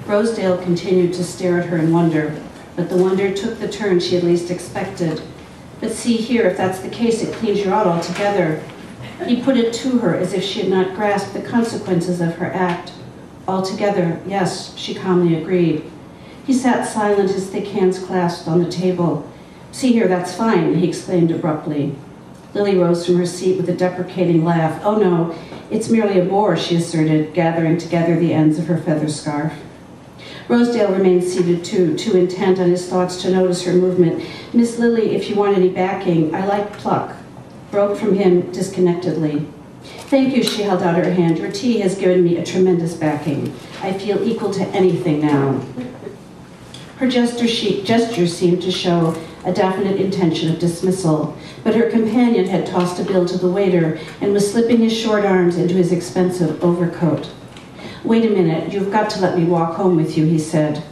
Rosedale continued to stare at her in wonder, but the wonder took the turn she had least expected. But see here, if that's the case, it cleans you out altogether. He put it to her as if she had not grasped the consequences of her act. Altogether, yes, she calmly agreed. He sat silent, his thick hands clasped on the table. See here, that's fine, he exclaimed abruptly. Lily rose from her seat with a deprecating laugh. Oh no, it's merely a bore, she asserted, gathering together the ends of her feather scarf. Rosedale remained seated too intent on his thoughts to notice her movement. Miss Lily, if you want any backing, I like pluck, broke from him disconnectedly. Thank you, she held out her hand. Your tea has given me a tremendous backing. I feel equal to anything now. Her gesture seemed to show a definite intention of dismissal, but her companion had tossed a bill to the waiter and was slipping his short arms into his expensive overcoat. Wait a minute, you've got to let me walk home with you, he said.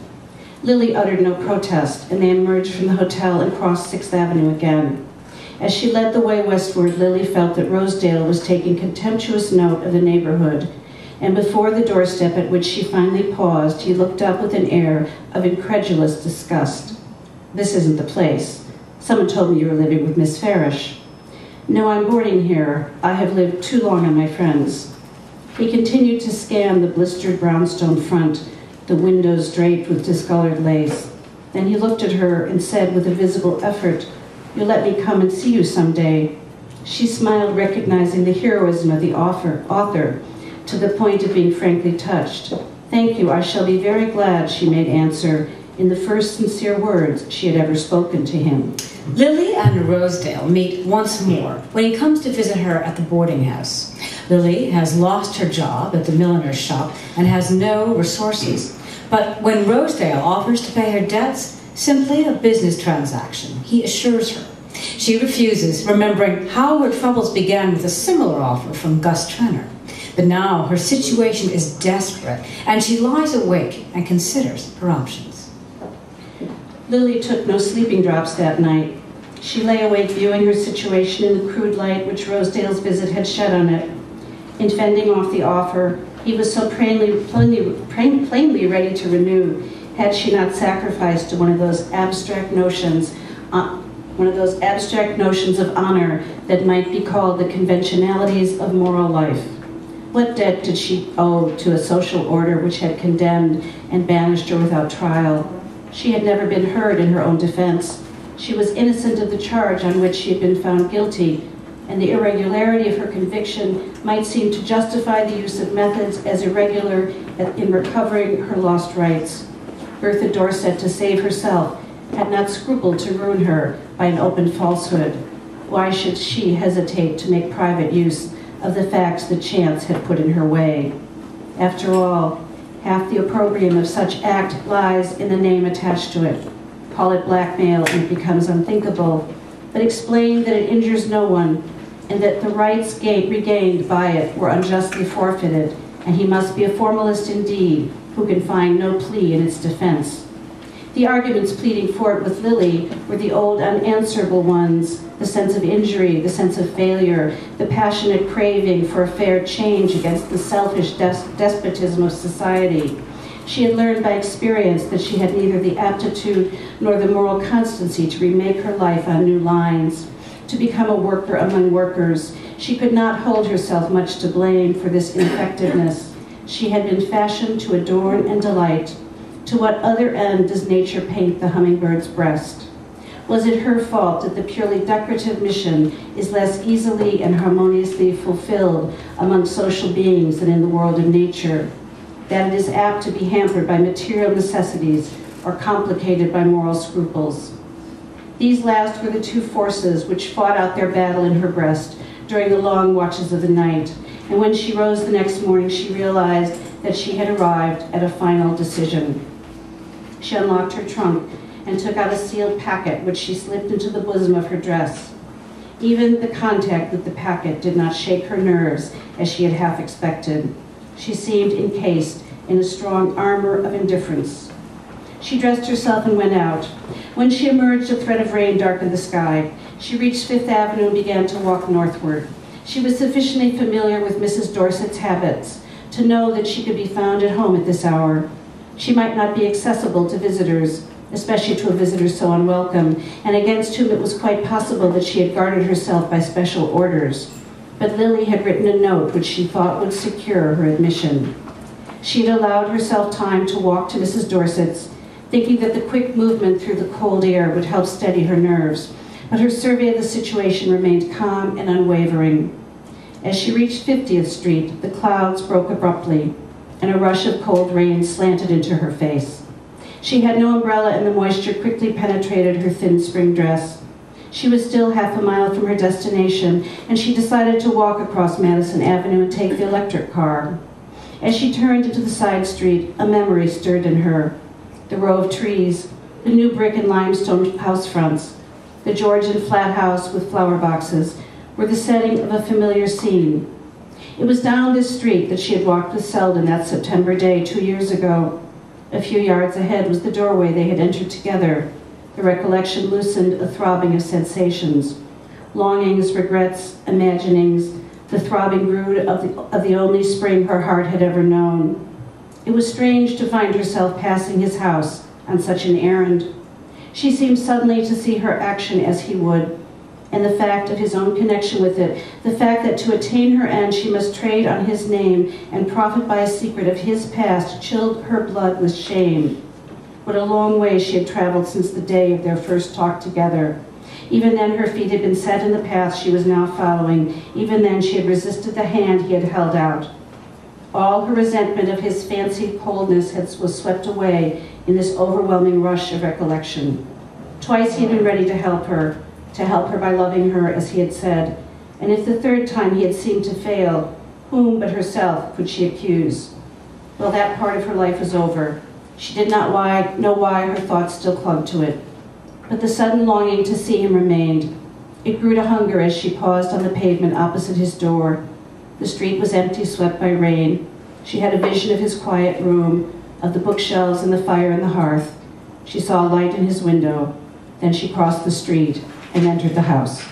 Lily uttered no protest, and they emerged from the hotel and crossed 6th Avenue again. As she led the way westward, Lily felt that Rosedale was taking contemptuous note of the neighborhood, and before the doorstep at which she finally paused, he looked up with an air of incredulous disgust. This isn't the place. Someone told me you were living with Miss Farish. No, I'm boarding here. I have lived too long on my friends. He continued to scan the blistered brownstone front, the windows draped with discolored lace. Then he looked at her and said with a visible effort, You'll let me come and see you someday. She smiled, recognizing the heroism of the author, to the point of being frankly touched. Thank you, I shall be very glad, she made answer, in the first sincere words she had ever spoken to him. Lily and Rosedale meet once more when he comes to visit her at the boarding house. Lily has lost her job at the milliner's shop and has no resources. But when Rosedale offers to pay her debts, simply a business transaction, he assures her. She refuses, remembering how her troubles began with a similar offer from Gus Trenner. But now her situation is desperate, and she lies awake and considers her options. Lily took no sleeping drops that night. She lay awake viewing her situation in the crude light which Rosedale's visit had shed on it. In fending off the offer, he was so plainly ready to renew, had she not sacrificed to one of those abstract notions of honor that might be called the conventionalities of moral life. What debt did she owe to a social order which had condemned and banished her without trial? She had never been heard in her own defense. She was innocent of the charge on which she had been found guilty, and the irregularity of her conviction might seem to justify the use of methods as irregular in recovering her lost rights. Bertha Dorset, to save herself, had not scrupled to ruin her by an open falsehood. Why should she hesitate to make private use of the facts that chance had put in her way? After all, half the opprobrium of such act lies in the name attached to it. Call it blackmail and it becomes unthinkable, but explain that it injures no one and that the rights regained by it were unjustly forfeited, and he must be a formalist indeed who can find no plea in its defense. The arguments pleading for it with Lily were the old unanswerable ones, the sense of injury, the sense of failure, the passionate craving for a fair change against the selfish despotism of society. She had learned by experience that she had neither the aptitude nor the moral constancy to remake her life on new lines. To become a worker among workers, she could not hold herself much to blame for this ineffectiveness. She had been fashioned to adorn and delight. To what other end does nature paint the hummingbird's breast? Was it her fault that the purely decorative mission is less easily and harmoniously fulfilled among social beings than in the world of nature? That it is apt to be hampered by material necessities or complicated by moral scruples? These last were the two forces which fought out their battle in her breast during the long watches of the night, and when she rose the next morning, she realized that she had arrived at a final decision. She unlocked her trunk and took out a sealed packet, which she slipped into the bosom of her dress. Even the contact with the packet did not shake her nerves as she had half expected. She seemed encased in a strong armor of indifference. She dressed herself and went out. When she emerged, a thread of rain darkened the sky. She reached 5th Avenue and began to walk northward. She was sufficiently familiar with Mrs. Dorset's habits to know that she could be found at home at this hour. She might not be accessible to visitors, especially to a visitor so unwelcome, and against whom it was quite possible that she had guarded herself by special orders. But Lily had written a note which she thought would secure her admission. She had allowed herself time to walk to Mrs. Dorset's, thinking that the quick movement through the cold air would help steady her nerves, but her survey of the situation remained calm and unwavering. As she reached 50th Street, the clouds broke abruptly, and a rush of cold rain slanted into her face. She had no umbrella, and the moisture quickly penetrated her thin spring dress. She was still half a mile from her destination, and she decided to walk across Madison Avenue and take the electric car. As she turned into the side street, a memory stirred in her. The row of trees, the new brick and limestone house fronts, the Georgian flat house with flower boxes, were the setting of a familiar scene. It was down this street that she had walked with Selden that September day 2 years ago. A few yards ahead was the doorway they had entered together. The recollection loosened a throbbing of sensations. Longings, regrets, imaginings, the throbbing brood of the only spring her heart had ever known. It was strange to find herself passing his house on such an errand. She seemed suddenly to see her action as he would, and the fact of his own connection with it, the fact that to attain her end she must trade on his name and profit by a secret of his past, chilled her blood with shame. What a long way she had traveled since the day of their first talk together. Even then her feet had been set in the path she was now following. Even then she had resisted the hand he had held out. All her resentment of his fancied coldness was swept away in this overwhelming rush of recollection. Twice he had been ready to help her by loving her, as he had said, and if the third time he had seemed to fail, whom but herself could she accuse? Well, that part of her life was over. She did not know why her thoughts still clung to it. But the sudden longing to see him remained. It grew to hunger as she paused on the pavement opposite his door. The street was empty, swept by rain. She had a vision of his quiet room, of the bookshelves and the fire in the hearth. She saw a light in his window. Then she crossed the street and entered the house.